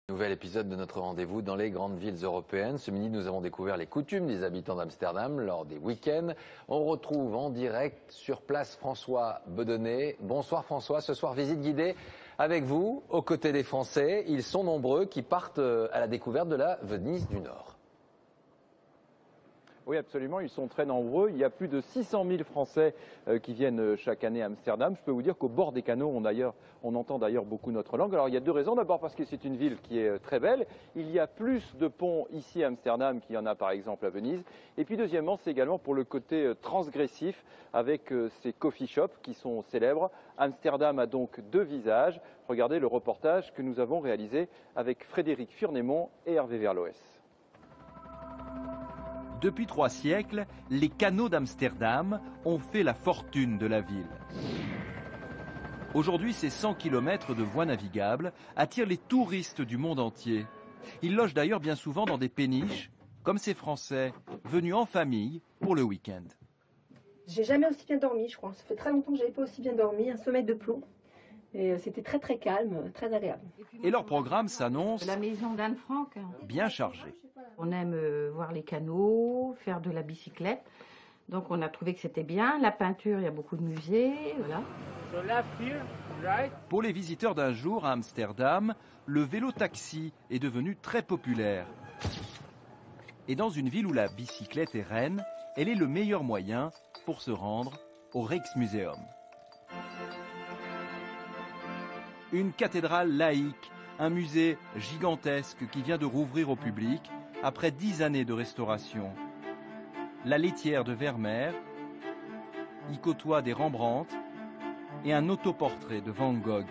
Nouvel épisode de notre rendez-vous dans les grandes villes européennes. Ce midi, nous avons découvert les coutumes des habitants d'Amsterdam lors des week-ends. On retrouve en direct sur place François Bedonnet. Bonsoir François, ce soir visite guidée avec vous, aux côtés des Français. Ils sont nombreux qui partent à la découverte de la Venise du Nord. Oui, absolument, ils sont très nombreux. Il y a plus de 600 000 Français qui viennent chaque année à Amsterdam. Je peux vous dire qu'au bord des canaux, on entend d'ailleurs beaucoup notre langue. Alors il y a deux raisons. D'abord parce que c'est une ville qui est très belle. Il y a plus de ponts ici à Amsterdam qu'il y en a par exemple à Venise. Et puis deuxièmement, c'est également pour le côté transgressif avec ces coffee shops qui sont célèbres. Amsterdam a donc deux visages. Regardez le reportage que nous avons réalisé avec Frédéric Furnémont et Hervé Verloès. Depuis 3 siècles, les canaux d'Amsterdam ont fait la fortune de la ville. Aujourd'hui, ces 100 km de voies navigables attirent les touristes du monde entier. Ils logent d'ailleurs bien souvent dans des péniches, comme ces Français, venus en famille pour le week-end. J'ai jamais aussi bien dormi, je crois. Ça fait très longtemps que j'avais pas aussi bien dormi, un sommeil de plomb. Et c'était très très calme, très agréable. Et leur programme s'annonce la maison d'Anne Frank. Bien chargé. On aime voir les canaux, faire de la bicyclette. Donc on a trouvé que c'était bien. La peinture, il y a beaucoup de musées. Voilà. Pour les visiteurs d'un jour à Amsterdam, le vélo-taxi est devenu très populaire. Et dans une ville où la bicyclette est reine, elle est le meilleur moyen pour se rendre au Rijksmuseum. Une cathédrale laïque, un musée gigantesque qui vient de rouvrir au public après 10 années de restauration. La laitière de Vermeer y côtoie des Rembrandt et un autoportrait de Van Gogh.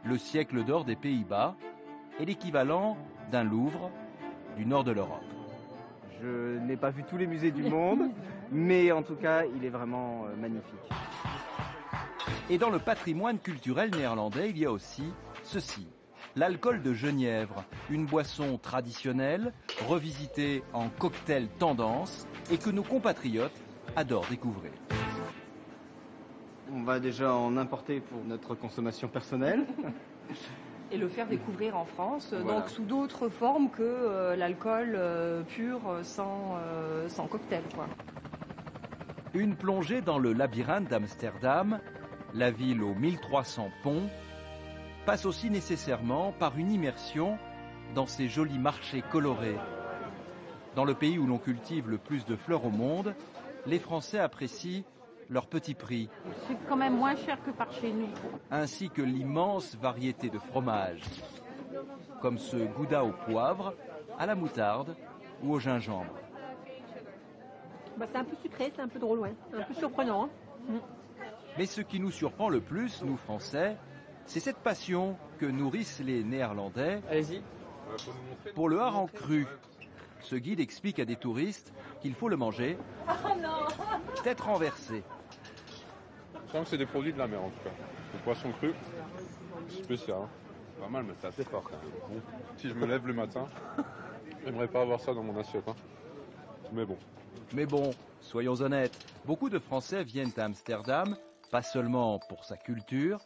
Le siècle d'or des Pays-Bas est l'équivalent d'un Louvre du nord de l'Europe. Je n'ai pas vu tous les musées du monde, mais en tout cas, il est vraiment magnifique. Et dans le patrimoine culturel néerlandais, il y a aussi ceci. L'alcool de genièvre, une boisson traditionnelle, revisitée en cocktail tendance et que nos compatriotes adorent découvrir. On va déjà en importer pour notre consommation personnelle. Et le faire découvrir en France, Voilà. donc sous d'autres formes que l'alcool pur sans cocktail, quoi. Une plongée dans le labyrinthe d'Amsterdam, la ville aux 1300 ponts, passe aussi nécessairement par une immersion dans ces jolis marchés colorés. Dans le pays où l'on cultive le plus de fleurs au monde, les Français apprécient leur petit prix, C'est quand même moins cher que par chez nous. ainsi que l'immense variété de fromages, comme ce gouda au poivre, à la moutarde ou au gingembre. C'est un peu sucré, c'est un peu drôle, ouais. Un peu surprenant. Mais ce qui nous surprend le plus, nous Français, c'est cette passion que nourrissent les Néerlandais pour le hareng cru. Ce guide explique à des touristes qu'il faut le manger tête renversée. Je sens que c'est des produits de la mer en tout cas. Le poisson cru, spécial. Hein. Pas mal, mais c'est assez fort quand même. Bon, si je me lève le matin, j'aimerais pas avoir ça dans mon assiette. Hein. Mais bon, Soyons honnêtes, beaucoup de Français viennent à Amsterdam, pas seulement pour sa culture,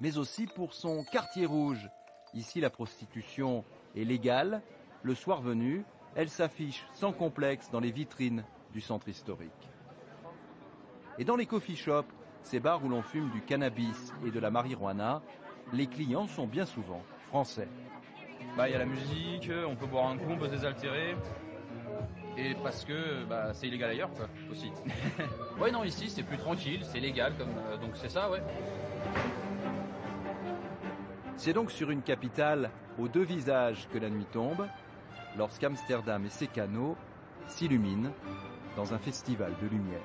mais aussi pour son quartier rouge. Ici, la prostitution est légale. Le soir venu, elle s'affiche sans complexe dans les vitrines du centre historique. Et dans les coffee shops, ces bars où l'on fume du cannabis et de la marijuana, les clients sont bien souvent français. Il y a la musique, on peut boire un coup, on peut se désaltérer. Et parce que c'est illégal ailleurs, quoi, aussi. Ouais, non, ici c'est plus tranquille, c'est légal, donc c'est ça, ouais. C'est donc sur une capitale aux deux visages que la nuit tombe, lorsqu'Amsterdam et ses canaux s'illuminent dans un festival de lumière.